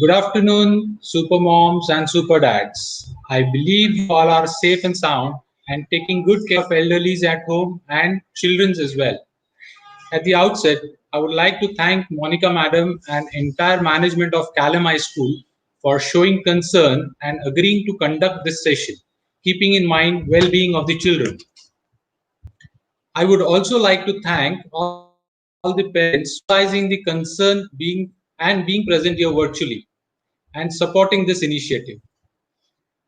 Good afternoon, super moms and super dads. I believe you all are safe and sound and taking good care of elderlies at home and children's as well. At the outset, I would like to thank Monica Madam and entire management of Callum High School for showing concern and agreeing to conduct this session, keeping in mind well-being of the children. I would also like to thank all the parents realizing the concern being present here virtually and supporting this initiative.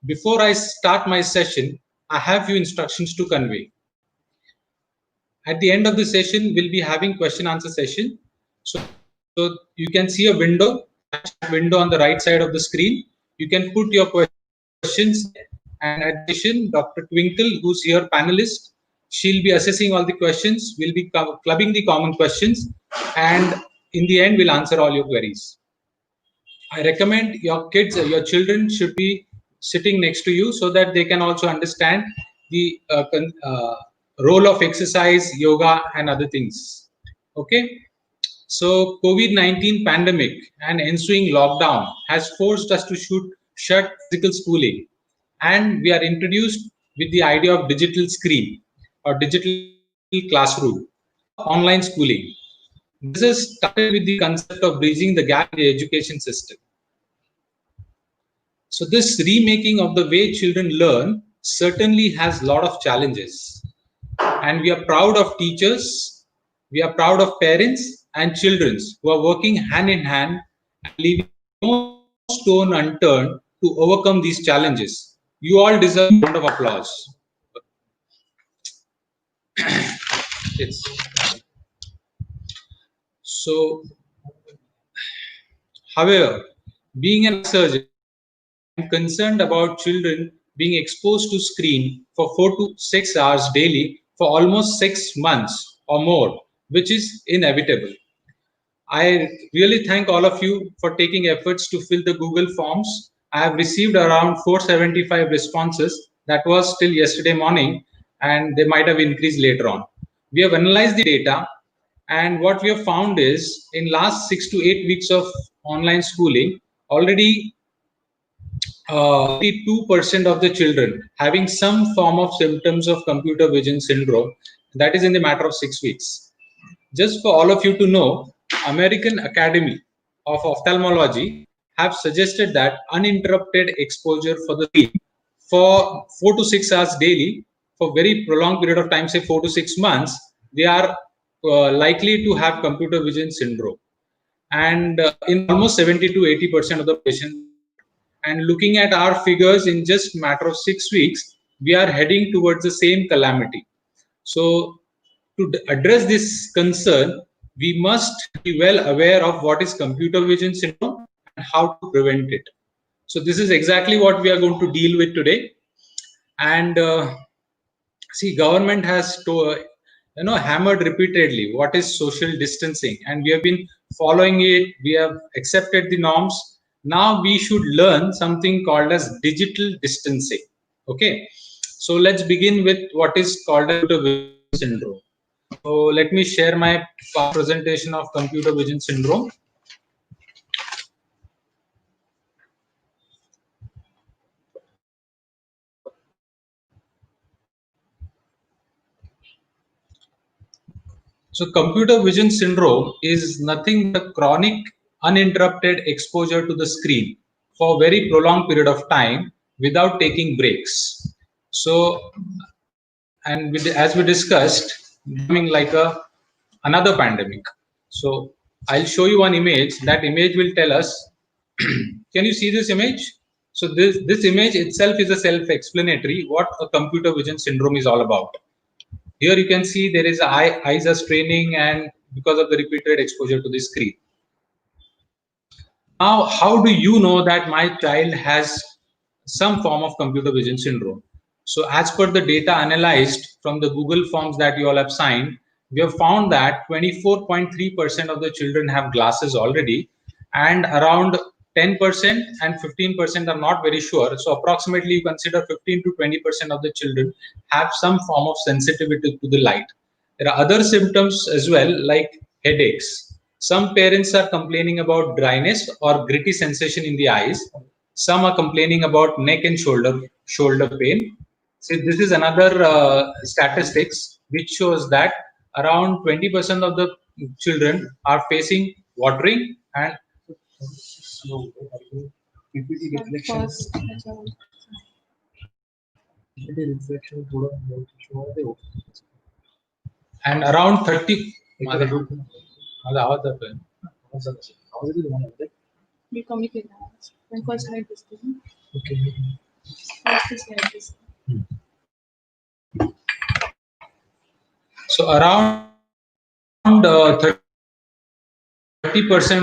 Before I start my session, I have few instructions to convey. At the end of the session, we'll be having question answer session. So you can see a window, chat window on the right side of the screen. You can put your questions, and at the addition, Dr. Twinkle, who's here panelist, she'll be assessing all the questions. We'll be clubbing the common questions, and in the end, we'll answer all your queries. I recommend your kids, your children should be sitting next to you so that they can also understand the role of exercise, yoga, and other things. Okay. So COVID-19 pandemic and ensuing lockdown has forced us to shut physical schooling, and we are introduced with the idea of digital screen or digital classroom or online schooling. This has started with the concept of bridging the gap in the education system. So this remaking of the way children learn certainly has a lot of challenges. And we are proud of teachers, we are proud of parents and children who are working hand in hand and leaving no stone unturned to overcome these challenges. You all deserve a round of applause. So, however, being an surgeon, I'm concerned about children being exposed to screen for 4 to 6 hours daily for almost 6 months or more, which is inevitable. I really thank all of you for taking efforts to fill the Google Forms. I have received around 475 responses. That was till yesterday morning, and they might have increased later on. We have analyzed the data, and what we have found is in last 6 to 8 weeks of online schooling, already 82% of the children having some form of symptoms of computer vision syndrome. That is in the matter of 6 weeks. Just for all of you to know, American Academy of Ophthalmology have suggested that uninterrupted exposure for the screen for 4 to 6 hours daily for very prolonged period of time, say 4 to 6 months, they are likely to have computer vision syndrome. And in almost 70 to 80% of the patients. And looking at our figures in just a matter of 6 weeks, we are heading towards the same calamity. So to address this concern, we must be well aware of what is computer vision syndrome and how to prevent it. So this is exactly what we are going to deal with today. And see, government has hammered repeatedly what is social distancing, and we have been following it. We have accepted the norms. Now we should learn something called as digital distancing. Okay, so let's begin with what is called a computer vision syndrome. So let me share my presentation of computer vision syndrome. So computer vision syndrome is nothing but chronic uninterrupted exposure to the screen for a very prolonged period of time without taking breaks. So, and as we discussed, becoming like another pandemic. So I'll show you one image. That image will tell us. Can you see this image? So this image itself is a self-explanatory what a computer vision syndrome is all about. Here you can see there is eyes are straining and because of the repeated exposure to the screen. Now, how do you know that my child has some form of computer vision syndrome? So as per the data analyzed from the Google Forms that you all have signed, we have found that 24.3% of the children have glasses already, and around 10% and 15% are not very sure. So approximately you consider 15 to 20% of the children have some form of sensitivity to the light. There are other symptoms as well, like headaches, Some parents are complaining about dryness or gritty sensation in the eyes. Some are complaining about neck and shoulder pain. So this is another statistics which shows that around 20% of the children are facing watering and around 30 so around 30%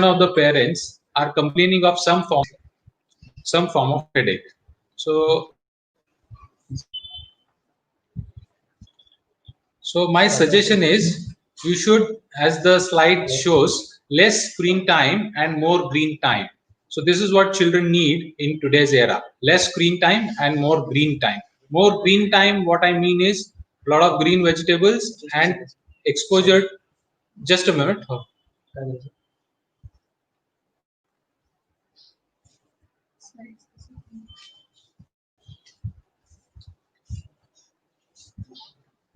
of the parents are complaining of some form of headache. So my suggestion is you should, as the slide shows, less screen time and more green time. So this is what children need in today's era: less screen time and more green time. More green time, what I mean is a lot of green vegetables and exposure. Just a minute.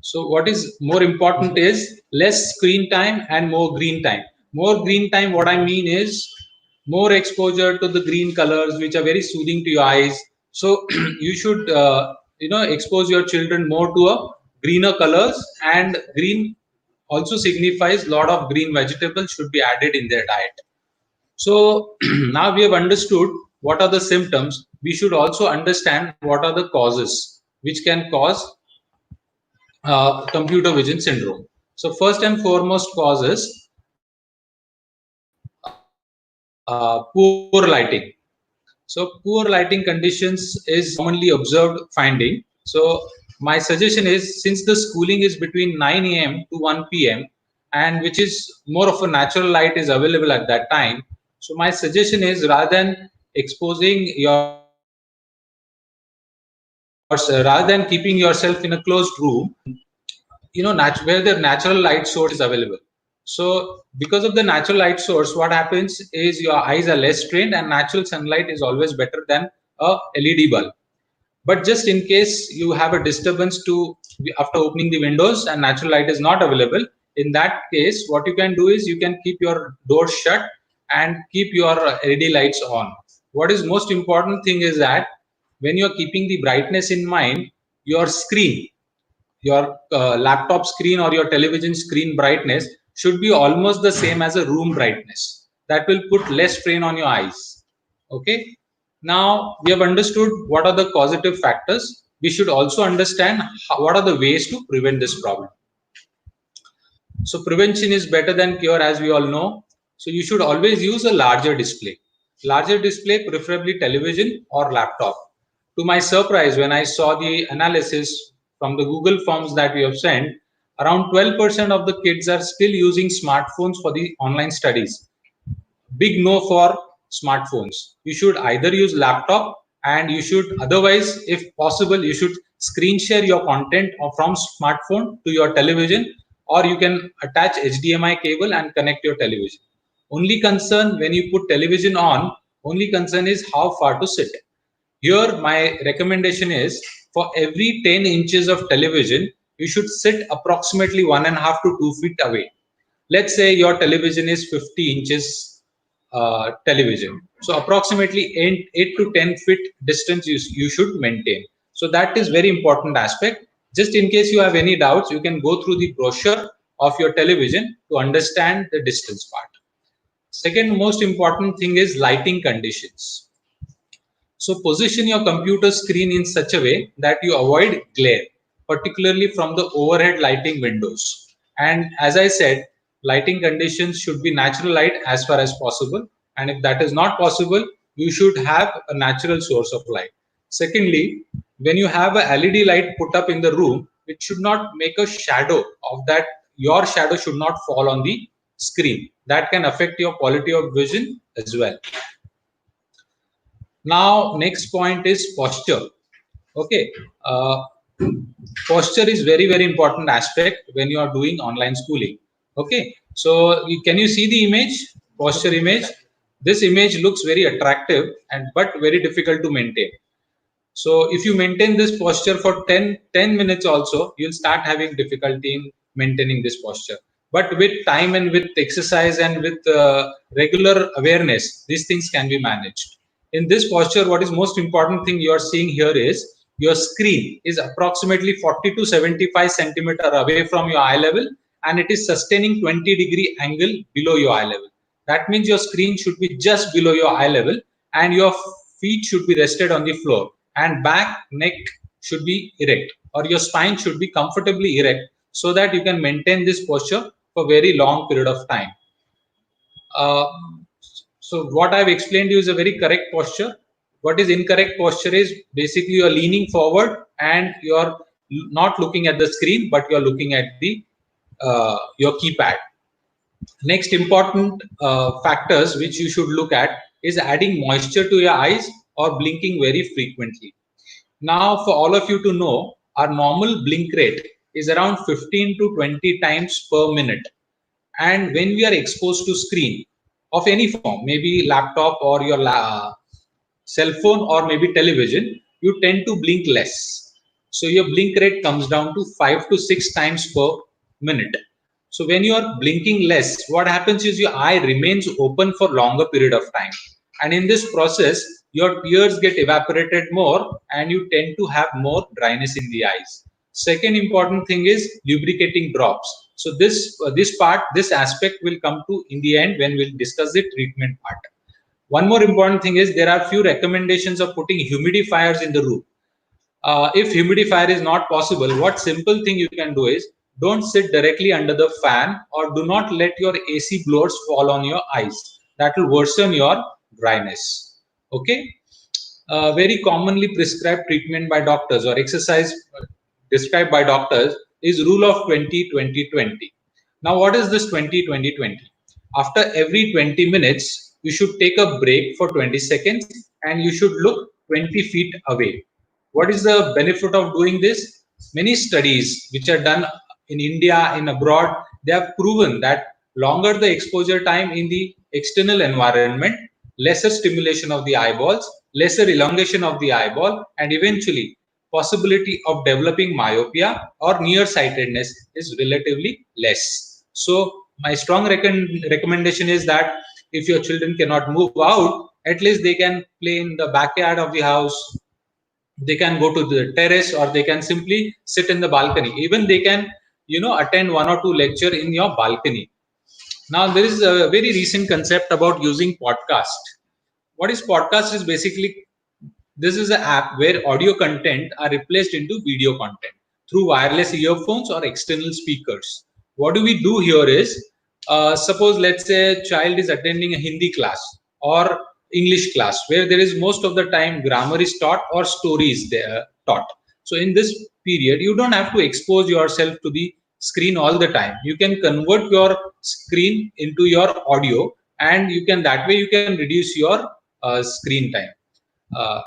So what is more important is less screen time and more green time. More green time, what I mean is more exposure to the green colors, which are very soothing to your eyes. So you should, expose your children more to a greener colors, and green also signifies a lot of green vegetables should be added in their diet. So now we have understood what are the symptoms. We should also understand what are the causes which can cause computer vision syndrome. So first and foremost causes poor lighting. So poor lighting conditions is commonly observed finding. So my suggestion is, since the schooling is between 9 a.m. to 1 p.m. and which is more of a natural light is available at that time. So my suggestion is, rather than exposing your rather than keeping yourself in a closed room, where the natural light source is available. So because of the natural light source, what happens is your eyes are less strained, and natural sunlight is always better than a LED bulb. But just in case you have a disturbance after opening the windows and natural light is not available, in that case what you can do is you can keep your doors shut and keep your LED lights on. What is most important thing is that when you're keeping the brightness in mind, your screen, your laptop screen or your television screen brightness should be almost the same as a room brightness. That will put less strain on your eyes. Okay, now we have understood what are the causative factors. We should also understand what are the ways to prevent this problem. So prevention is better than cure, as we all know. So you should always use a larger display, preferably television or laptop. To my surprise, when I saw the analysis from the Google Forms that we have sent, around 12% of the kids are still using smartphones for the online studies. Big no for smartphones. You should either use laptop, and you should, otherwise, if possible, you should screen share your content from smartphone to your television, or you can attach HDMI cable and connect your television. Only concern when you put television on, only concern is how far to sit. Here, my recommendation is, for every 10 inches of television, you should sit approximately 1.5 to 2 feet away. Let's say your television is 50 inches television. So approximately 8 to 10 feet distance you should maintain. So that is very important aspect. Just in case you have any doubts, you can go through the brochure of your television to understand the distance part. Second most important thing is lighting conditions. So position your computer screen in such a way that you avoid glare, particularly from the overhead lighting windows. And as I said, lighting conditions should be natural light as far as possible. And if that is not possible, you should have a natural source of light. Secondly, when you have a LED light put up in the room, it should not make a shadow of that. Your shadow should not fall on the screen. That can affect your quality of vision as well. Now, next point is posture. Okay, posture is very important aspect when you are doing online schooling. Okay, So can you see the image, posture image? This image looks very attractive and but very difficult to maintain. So if you maintain this posture for 10 minutes also, you'll start having difficulty in maintaining this posture. But with time and with exercise and with regular awareness, these things can be managed. In this posture, what is most important thing you are seeing here is your screen is approximately 40 to 75 centimeter away from your eye level, and it is sustaining 20-degree angle below your eye level. That means your screen should be just below your eye level and your feet should be rested on the floor, and back, neck should be erect, or your spine should be comfortably erect, so that you can maintain this posture for very long period of time. Uh, so what I've explained to you is a very correct posture. What is incorrect posture is basically you're leaning forward and you're not looking at the screen, but you're looking at the your keypad. Next important factors which you should look at is adding moisture to your eyes or blinking very frequently. Now, for all of you to know, our normal blink rate is around 15 to 20 times per minute. And when we are exposed to screen of any form, maybe laptop or your cell phone or maybe television, you tend to blink less. So your blink rate comes down to 5 to 6 times per minute. So when you are blinking less, what happens is your eye remains open for longer period of time. And in this process, your tears get evaporated more and you tend to have more dryness in the eyes. Second important thing is lubricating drops. So this aspect will come to in the end when we'll discuss the treatment part. One more important thing is there are few recommendations of putting humidifiers in the room. If humidifier is not possible, what simple thing you can do is don't sit directly under the fan or do not let your AC blowers fall on your eyes. That will worsen your dryness. Okay. Very commonly prescribed treatment by doctors or exercise described by doctors is rule of 20-20-20. Now, what is this 20-20-20? After every 20 minutes, you should take a break for 20 seconds and you should look 20 feet away. What is the benefit of doing this? Many studies which are done in India, in abroad, they have proven that longer the exposure time in the external environment, lesser stimulation of the eyeballs, lesser elongation of the eyeball, and eventually possibility of developing myopia or nearsightedness is relatively less. So my strong recommendation is that if your children cannot move out, at least they can play in the backyard of the house, they can go to the terrace, or they can simply sit in the balcony. Even they can attend one or two lecture in your balcony. Now there is a very recent concept about using podcast. What is podcast is basically, this is an app where audio content are replaced into video content through wireless earphones or external speakers. What do we do here is, suppose let's say a child is attending a Hindi class or English class where there is most of the time grammar is taught or stories they are taught. So in this period, you don't have to expose yourself to the screen all the time. You can convert your screen into your audio, and you can that way you can reduce your screen time. Uh,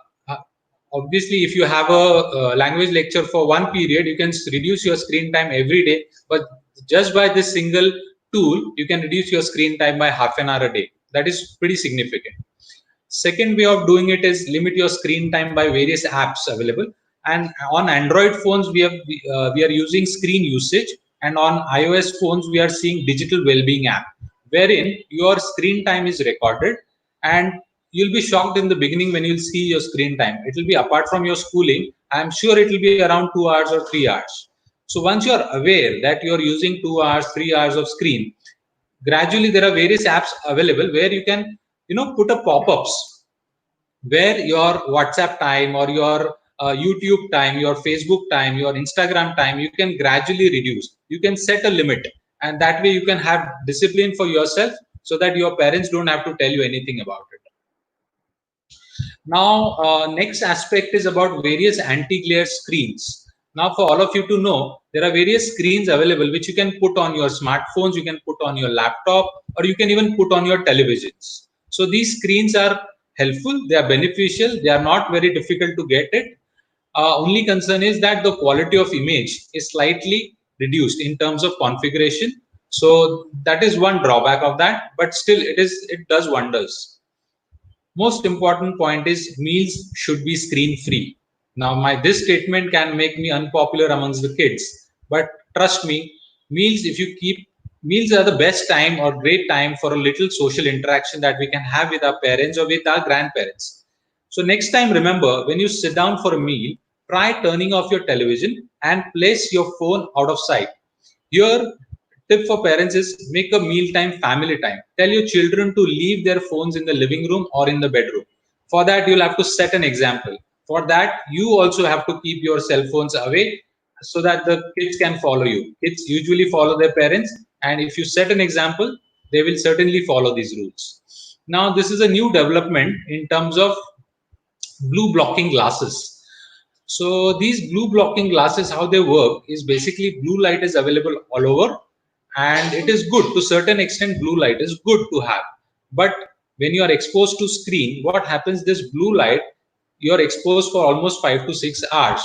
Obviously, if you have a language lecture for one period, you can reduce your screen time every day. But just by this single tool, you can reduce your screen time by half an hour a day. That is pretty significant. Second way of doing it is limit your screen time by various apps available. And on Android phones, we are using screen usage, and on iOS phones, we are seeing digital well-being app, wherein your screen time is recorded, and you'll be shocked in the beginning when you'll see your screen time. It will be, apart from your schooling, I'm sure it will be around 2 hours or 3 hours. So once you're aware that you're using 2 hours, 3 hours of screen, gradually there are various apps available where you can put a pop-ups where your WhatsApp time or your YouTube time, your Facebook time, your Instagram time, you can gradually reduce. You can set a limit, and that way you can have discipline for yourself so that your parents don't have to tell you anything about it. Now, next aspect is about various anti-glare screens. Now, for all of you to know, there are various screens available which you can put on your smartphones, you can put on your laptop, or you can even put on your televisions. So these screens are helpful, they are beneficial, they are not very difficult to get it. Only concern is that the quality of image is slightly reduced in terms of configuration. So that is one drawback of that, but still it does wonders. Most important point is meals should be screen free. Now this statement can make me unpopular amongst the kids, but trust me, meals if you keep meals are the best time or great time for a little social interaction that we can have with our parents or with our grandparents. So next time, remember, when you sit down for a meal, try turning off your television and place your phone out of sight. Your tip for parents is make a mealtime family time. Tell your children to leave their phones in the living room or in the bedroom. For that, you'll have to set an example. For that, you also have to keep your cell phones away so that the kids can follow you. Kids usually follow their parents, and if you set an example, they will certainly follow these rules. Now, this is a new development in terms of blue blocking glasses. So these blue blocking glasses, how they work is basically blue light is available all over, and it is good to certain extent. Blue light is good to have, but when you are exposed to screen, what happens? This blue light, you are exposed for almost 5 to 6 hours,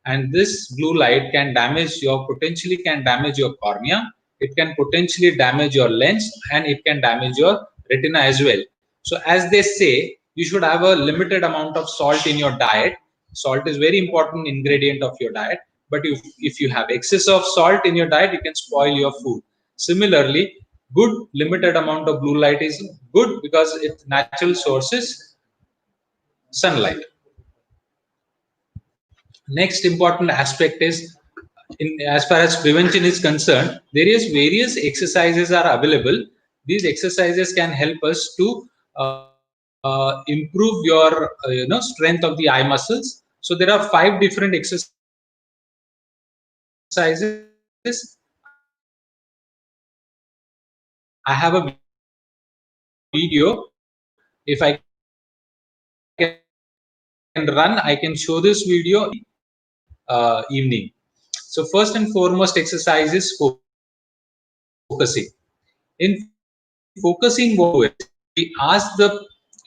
and this blue light can damage your potentially can damage your cornea. It can potentially damage your lens, and it can damage your retina as well. So as they say, you should have a limited amount of salt in your diet. Salt is very important ingredient of your diet, but if you have excess of salt in your diet, you can spoil your food. Similarly, good limited amount of blue light is good because its natural sources sunlight. Next important aspect is, as far as prevention is concerned, various exercises are available. These exercises can help us to improve your strength of the eye muscles. So there are 5 different exercises. I have a video. If I can run, I can show this video evening. So first and foremost exercise is focusing. In focusing, what we do is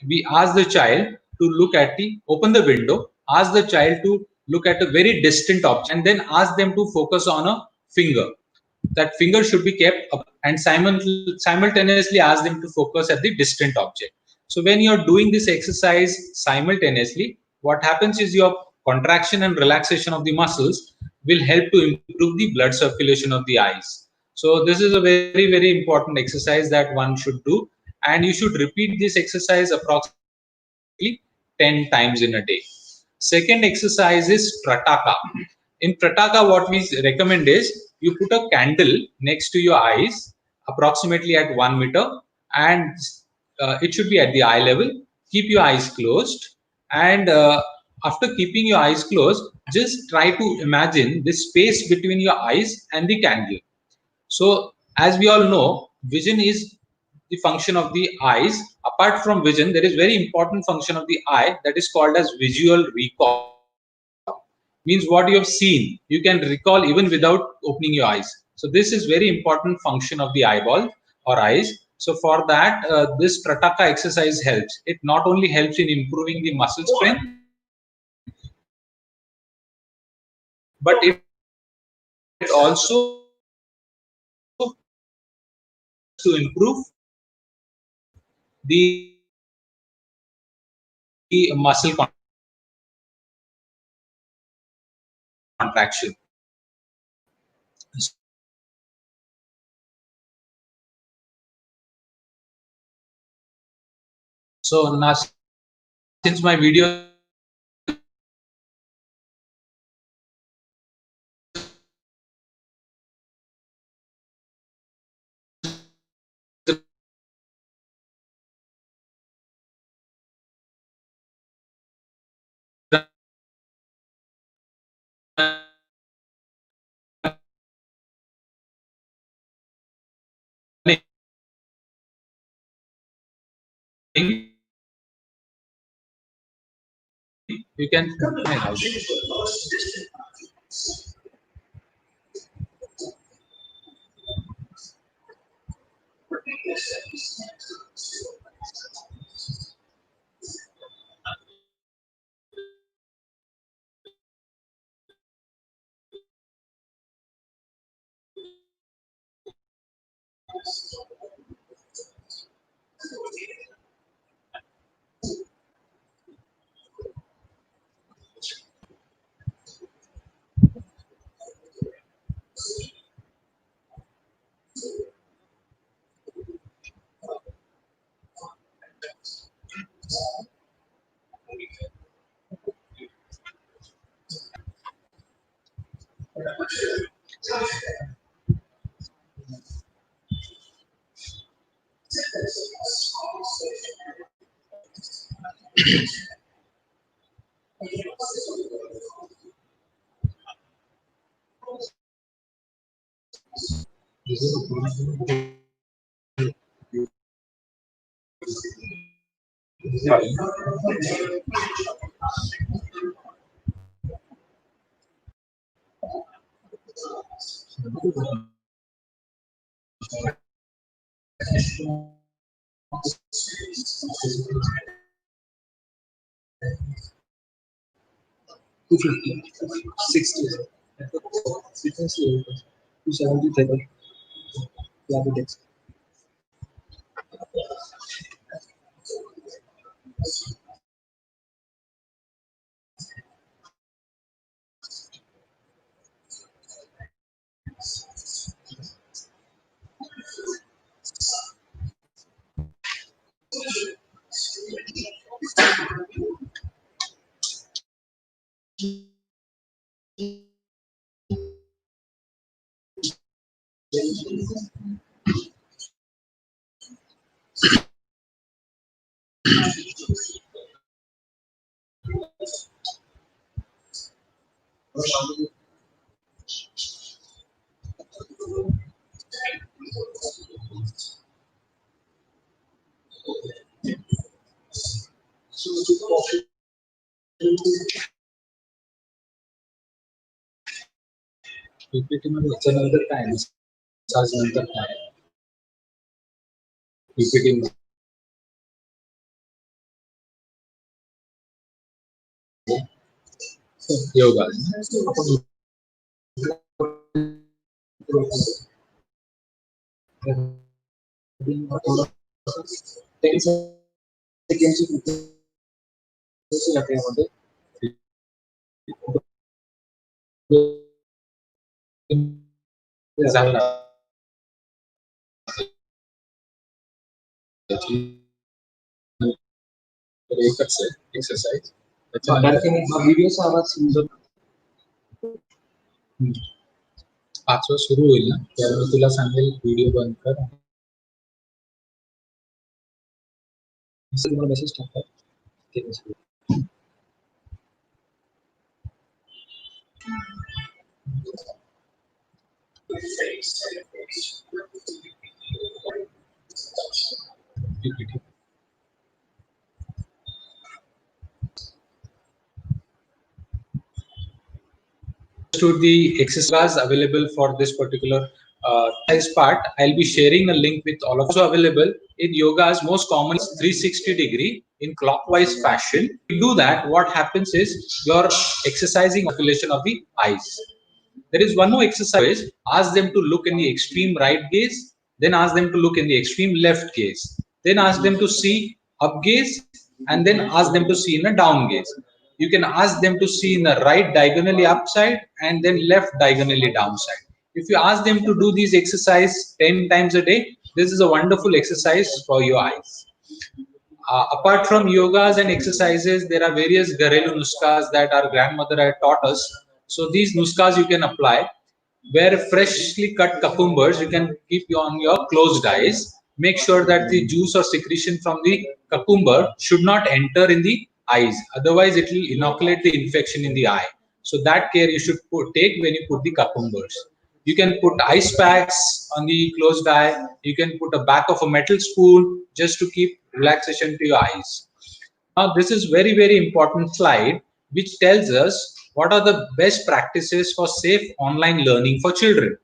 we ask the child to look at the open the window, ask the child to look at a very distant object, and then ask them to focus on a finger. That finger should be kept up, and simultaneously ask them to focus at the distant object. So when you're doing this exercise simultaneously, what happens is your contraction and relaxation of the muscles will help to improve the blood circulation of the eyes. So this is a very important exercise that one should do, and you should repeat this exercise approximately 10 times in a day. Second exercise is Prataka. In Prataka, what we recommend is you put a candle next to your eyes, approximately at 1 meter, and it should be at the eye level. Keep your eyes closed, and after keeping your eyes closed, just try to imagine the space between your eyes and the candle. So, as we all know, vision is the function of the eyes. Apart from vision, there is very important function of the eye that is called as visual recall. Means what you have seen, you can recall even without opening your eyes. So this is very important function of the eyeball or eyes. So for that, this Prataka exercise helps. It not only helps in improving the muscle strength, but it also helps to improve the muscle contraction. So now, since my video you can PPT मध्ये याच्यानंतर काय आहे? Massage नंतर काय आहे? PPT yoga. एकच आहे exercise. व्हिडिओचा आवाज समजत 5 सुरू होईल ना, त्यावेळी मी तुला सांगेल व्हिडिओ बंद कर. मेसेज टाकतात. To the exercise available for this particular part, I'll be sharing a link with all of you. Also available in yoga's most common 360-degree in clockwise fashion. To do that, what happens is you're exercising population of the eyes. There is one more exercise. Ask them to look in the extreme right gaze, then ask them to look in the extreme left gaze, then ask them to see up gaze, and then ask them to see in a down gaze. You can ask them to see in the right diagonally upside and then left diagonally downside. If you ask them to do these exercise 10 times a day, this is a wonderful exercise for your eyes. Apart from yogas and exercises, there are various Gharelu nuskas that our grandmother had taught us. So these nuskas you can apply. Where freshly cut cucumbers, you can keep on your closed eyes. Make sure that the juice or secretion from the cucumber should not enter in the eyes. Otherwise, it will inoculate the infection in the eye. So that care you should take when you put the cucumbers. You can put ice packs on the closed eye. You can put a back of a metal spoon just to keep relaxation to your eyes. Now, this is very, very important slide which tells us what are the best practices for safe online learning for children.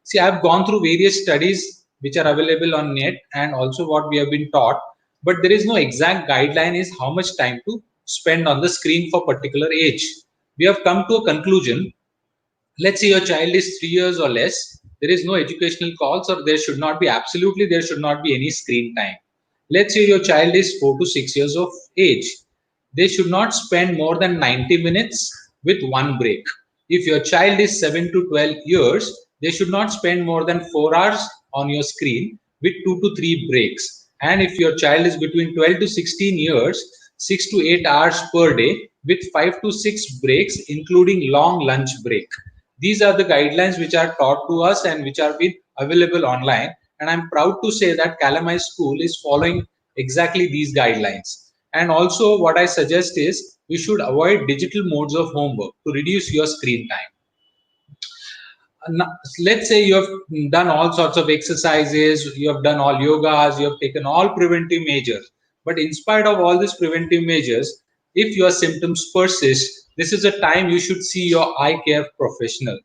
See, I've gone through various studies which are available on net and also what we have been taught, but there is no exact guideline is how much time to spend on the screen for particular age. We have come to a conclusion. Let's say your child is 3 years or less, There is no educational calls, or there should not be any screen time. Let's say your child is 4 to 6 years of age. They should not spend more than 90 minutes with one break. If your child is 7 to 12 years, they should not spend more than 4 hours on your screen with 2 to 3 breaks. And if your child is between 12 to 16 years, 6 to 8 hours per day with 5 to 6 breaks, including long lunch break. These are the guidelines which are taught to us and which are been available online. And I'm proud to say that Calamai School is following exactly these guidelines. And also what I suggest is you should avoid digital modes of homework to reduce your screen time. Let's say you have done all sorts of exercises, you have done all yogas, you have taken all preventive measures. But in spite of all these preventive measures, if your symptoms persist, this is a time you should see your eye care professional.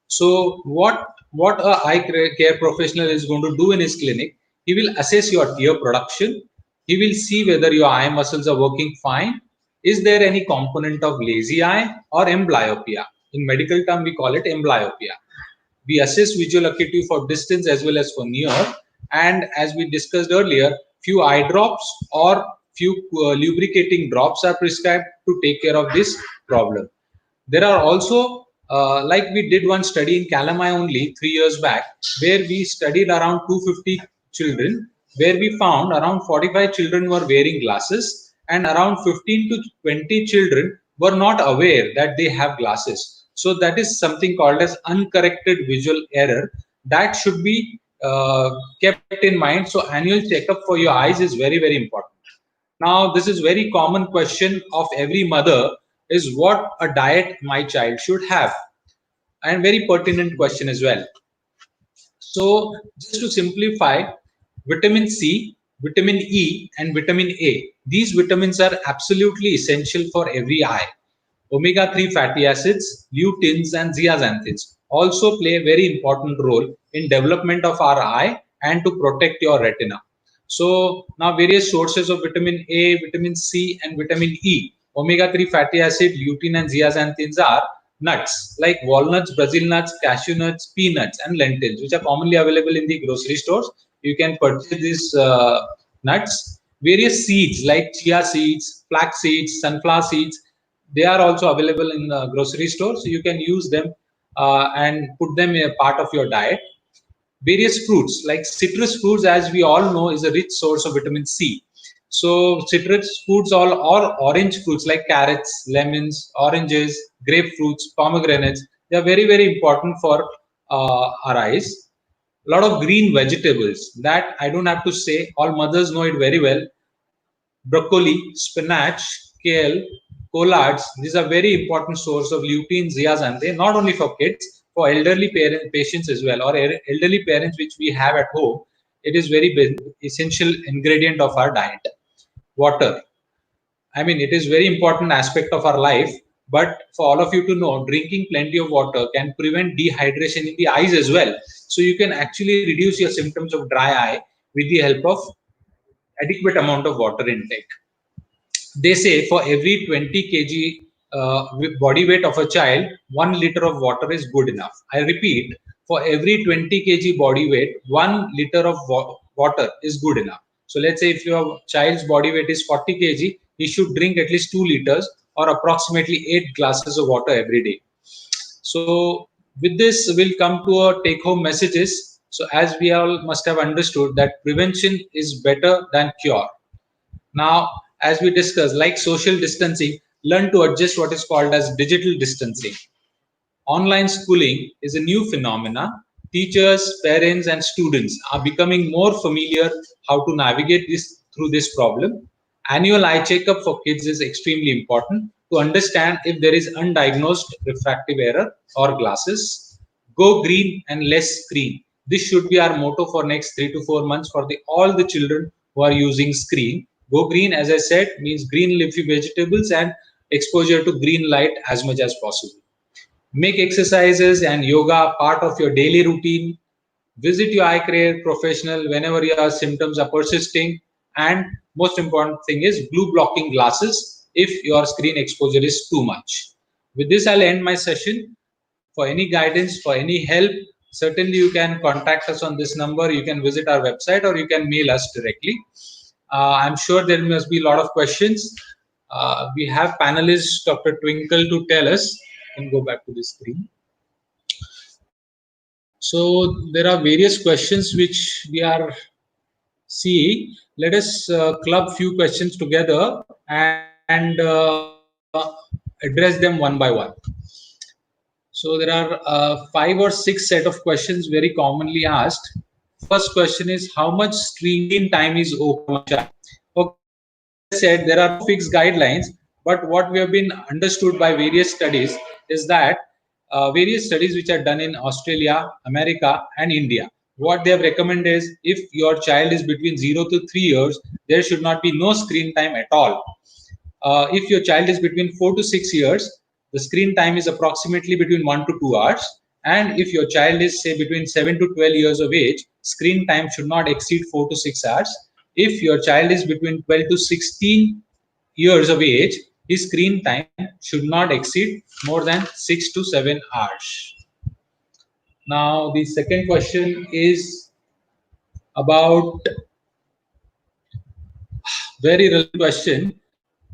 So what a eye care professional is going to do in his clinic, he will assess your tear production. He will see whether your eye muscles are working fine. Is there any component of lazy eye or amblyopia? In medical term, we call it amblyopia. We assess visual acuity for distance as well as for near. And as we discussed earlier, few eye drops or few lubricating drops are prescribed to take care of this problem. There are also, like we did one study in Calamai only 3 years back, where we studied around 250 children, where we found around 45 children were wearing glasses and around 15 to 20 children were not aware that they have glasses. So that is something called as uncorrected visual error that should be kept in mind. So annual checkup for your eyes is very, very important. Now, this is very common question of every mother is what a diet my child should have, and very pertinent question as well. So just to simplify, vitamin C, vitamin E, and vitamin A, these vitamins are absolutely essential for every eye. Omega-3 fatty acids, luteins, and zeaxanthins also play a very important role in development of our eye and to protect your retina. So now various sources of vitamin A, vitamin C, and vitamin E, omega-3 fatty acid, lutein, and zeaxanthins are nuts like walnuts, Brazil nuts, cashew nuts, peanuts, and lentils, which are commonly available in the grocery stores. You can purchase these nuts. Various seeds like chia seeds, flax seeds, sunflower seeds, they are also available in grocery stores. So you can use them and put them in a part of your diet. Various fruits like citrus fruits, as we all know, is a rich source of vitamin C. So citrus fruits all or orange fruits like carrots, lemons, oranges, grapefruits, pomegranates, they are very, very important for our eyes. A lot of green vegetables that I don't have to say, all mothers know it very well. Broccoli, spinach, kale, collards, these are very important source of lutein, zeaxanthin, not only for kids, for elderly patients as well, or elderly parents which we have at home. It is very essential ingredient of our diet. Water. I mean, it is very important aspect of our life, but for all of you to know, drinking plenty of water can prevent dehydration in the eyes as well. So you can actually reduce your symptoms of dry eye with the help of adequate amount of water intake. They say for every 20 kg body weight of a child, 1 liter of water is good enough. I repeat, for every 20 kg body weight, 1 liter of water is good enough. So let's say if your child's body weight is 40 kg, he should drink at least 2 liters or approximately 8 glasses of water every day. So with this, we'll come to our take-home messages. So as we all must have understood that prevention is better than cure. Now, as we discussed, like social distancing, learn to adjust what is called as digital distancing. Online schooling is a new phenomena. Teachers, parents, and students are becoming more familiar how to navigate through this problem. Annual eye checkup for kids is extremely important to understand if there is undiagnosed refractive error or glasses. Go green and less screen. This should be our motto for next 3 to 4 months for all the children who are using screen. Go green, as I said, means green leafy vegetables and exposure to green light as much as possible. Make exercises and yoga part of your daily routine. Visit your eye care professional whenever your symptoms are persisting. And most important thing is blue blocking glasses if your screen exposure is too much. With this, I'll end my session. For any guidance, for any help, certainly you can contact us on this number. You can visit our website or you can mail us directly. I'm sure there must be a lot of questions. We have panelists, Dr. Twinkle, to tell us. You can go back to the screen. So there are various questions which we are seeing. Let us club few questions together and address them one by one. So there are 5 or 6 set of questions very commonly asked. First question is, how much screen time is okay? Okay, as I said, there are no fixed guidelines, but what we have been understood by various studies is that various studies which are done in Australia, America, and India, what they have recommended is if your child is between 0 to 3 years, there should not be no screen time at all. If your child is between 4 to 6 years, the screen time is approximately between 1 to 2 hours. And if your child is, say, between 7 to 12 years of age, screen time should not exceed 4 to 6 hours. If your child is between 12 to 16 years of age, his screen time should not exceed more than 6 to 7 hours. Now, the second question is about very relevant question.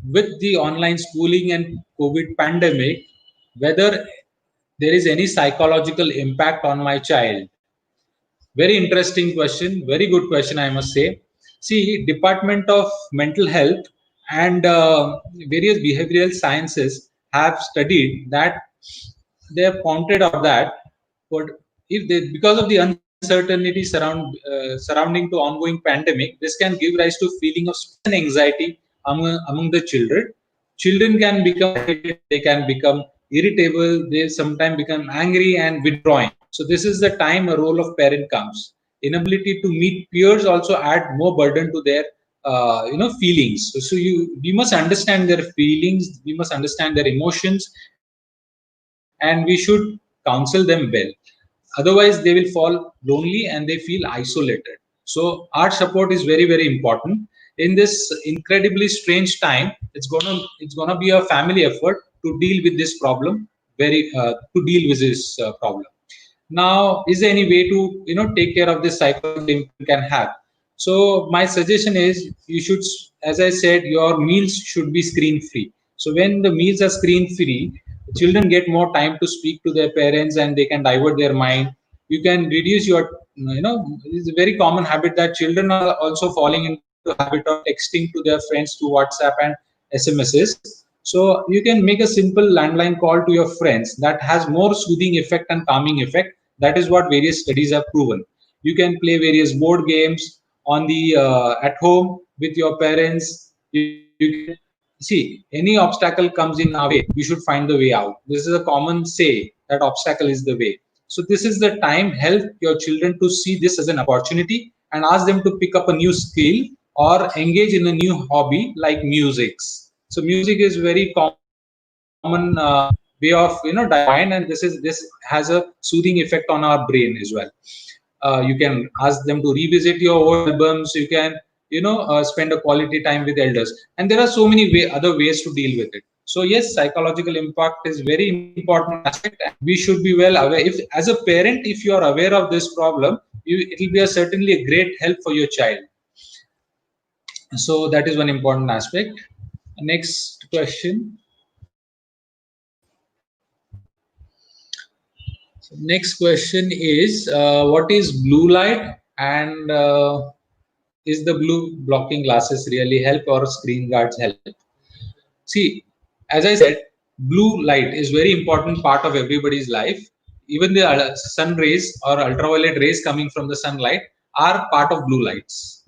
With the online schooling and COVID pandemic, whether there is any psychological impact on my child. Very interesting question, very good question, I must say. See, Department of Mental Health and various behavioral sciences have studied that they have pointed out that what if they, because of the uncertainty surrounding to ongoing pandemic, this can give rise to feeling of stress and anxiety among the children. Children can become, they can become irritable, they sometimes become angry and withdrawing. So this is the time a role of parent comes. Inability to meet peers also add more burden to their feelings. So we must understand their feelings, we must understand their emotions, and we should counsel them well. Otherwise they will fall lonely and they feel isolated. So our support is very, very important in this incredibly strange time. It's gonna be a family effort to deal with this problem, to deal with this problem. Now, is there any way to take care of this psychological impact can have? So my suggestion is, you should, as I said, your meals should be screen free. So when the meals are screen free, children get more time to speak to their parents and they can divert their mind. You can reduce your, it's a very common habit that children are also falling into habit of texting to their friends through WhatsApp and SMSs. So you can make a simple landline call to your friends that has more soothing effect and calming effect. That is what various studies have proven. You can play various board games on the at home with your parents. You can see any obstacle comes in our way, we should find the way out. This is a common say that obstacle is the way. So this is the time. Help your children to see this as an opportunity and ask them to pick up a new skill or engage in a new hobby like music. So music is very common way of divine, and this has a soothing effect on our brain as well. You can ask them to revisit your old albums. You can spend a quality time with elders, and there are so many other ways to deal with it. So yes, psychological impact is very important aspect, and we should be well aware. If as a parent, if you are aware of this problem, it will be certainly a great help for your child. So that is one important aspect. Next question. So next question is, what is blue light, and is the blue blocking glasses really help or screen guards help? See, as I said, blue light is very important part of everybody's life. Even the sun rays or ultraviolet rays coming from the sunlight are part of blue lights.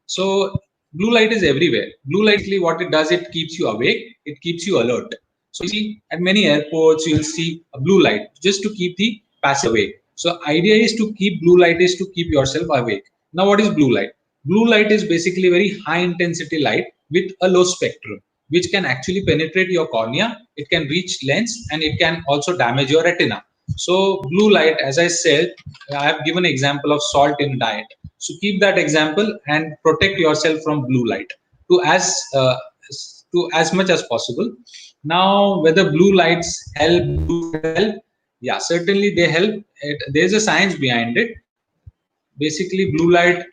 So blue light is everywhere. Blue light, what it does, it keeps you awake, it keeps you alert. So you see at many airports, you will see a blue light just to keep the passenger awake. So idea is to keep blue light is to keep yourself awake. Now what is blue light? Blue light is basically very high intensity light with a low spectrum, which can actually penetrate your cornea. It can reach lens and it can also damage your retina. So blue light, as I said, I have given an example of salt in diet. So keep that example and protect yourself from blue light to as much as possible. Now, whether blue lights help, Yeah, certainly they help. There's a science behind it. Basically, blue light,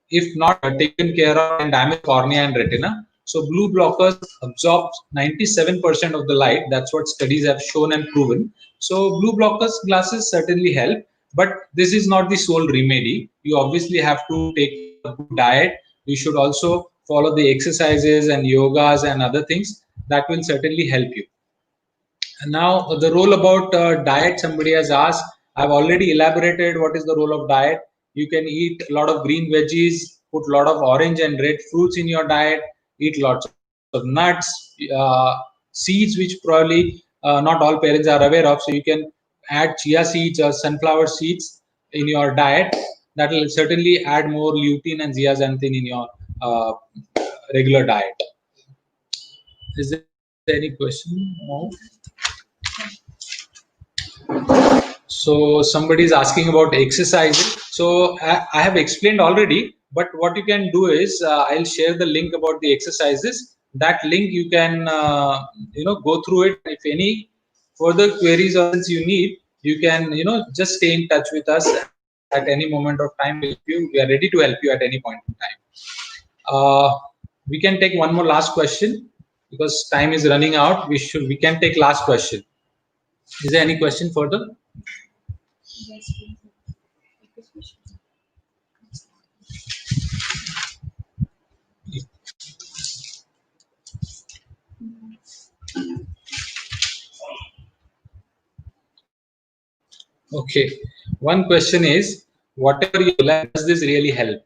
if not taken care of, can damage cornea and retina. So blue blockers absorb 97% of the light. That's what studies have shown and proven. So blue blockers glasses certainly help, but this is not the sole remedy. You obviously have to take a good diet. You should also follow the exercises and yogas and other things that will certainly help you. And now the role about diet, somebody has asked. I've already elaborated what is the role of diet. You can eat a lot of green veggies, put a lot of orange and red fruits in your diet, eat lots of nuts, seeds, which probably not all parents are aware of. So you can add chia seeds or sunflower seeds in your diet. That will certainly add more lutein and zeaxanthin in your uh, regular diet. Is there any question? No. So somebody is asking about exercising. So I have explained already, but what you can do is I'll share the link about the exercises. That link you can go through it. If any further queries or you need, you can just stay in touch with us at any moment of time. We are ready to help you at any point in time. We can take one more last question because time is running out. We can take last question. Is there any question further? Okay. One question is, whatever you learn, does this really help?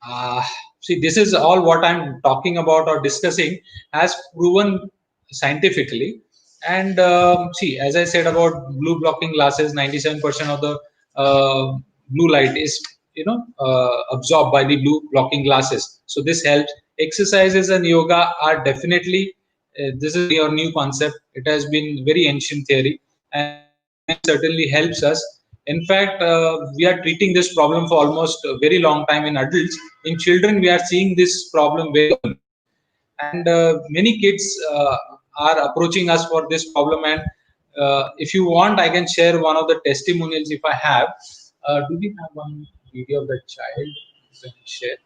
Uh, See, this is all what I'm talking about or discussing has proven scientifically. And see, as I said about blue blocking glasses, 97% of the blue light is absorbed by the blue blocking glasses. So this helps. Exercises and yoga are definitely this is your new concept. It has been very ancient theory and it certainly helps us. In fact, we are treating this problem for almost a very long time in adults. In children, we are seeing this problem very often. And many kids are approaching us for this problem. And if you want, I can share one of the testimonials if I have. Do we have one video of the child? Let me share.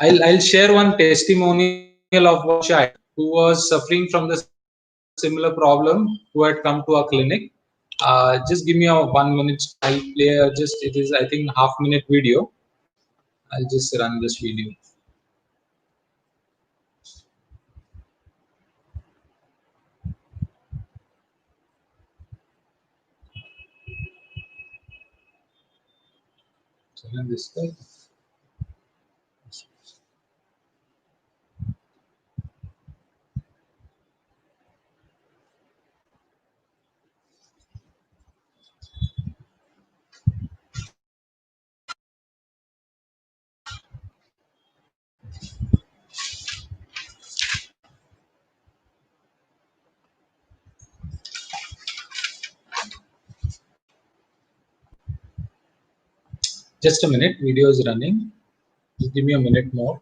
I'll share one testimonial of one child who was suffering from the similar problem who had come to our clinic. Just give me a 1 minute. I'll play just it is I think half-minute video. I'll just run this video. So run this guy. Just a minute. Video is running. Just give me a minute more.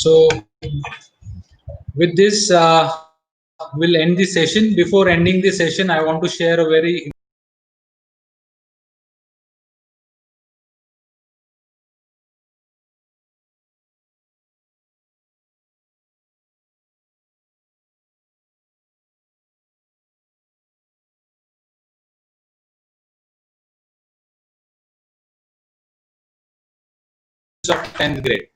So with this, we'll end the session. Before ending the session, I want to share a very of 10th grade.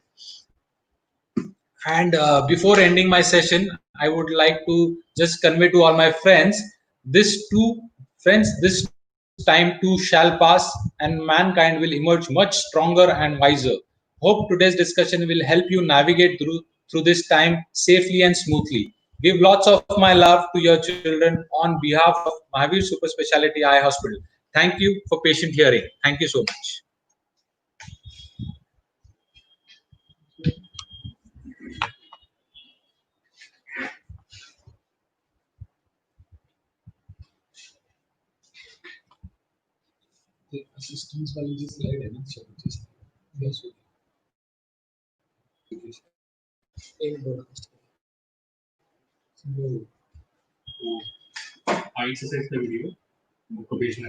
And before ending my session, I would like to just convey to all my friends, this time too shall pass, and mankind will emerge much stronger and wiser. Hope today's discussion will help you navigate through this time safely and smoothly. Give lots of my love to your children on behalf of Mahavir Super Speciality Eye Hospital. Thank you for patient hearing. Thank you so much. The assistance वाली जो slide है ना, yes, एक दो so, I exercise the video, probation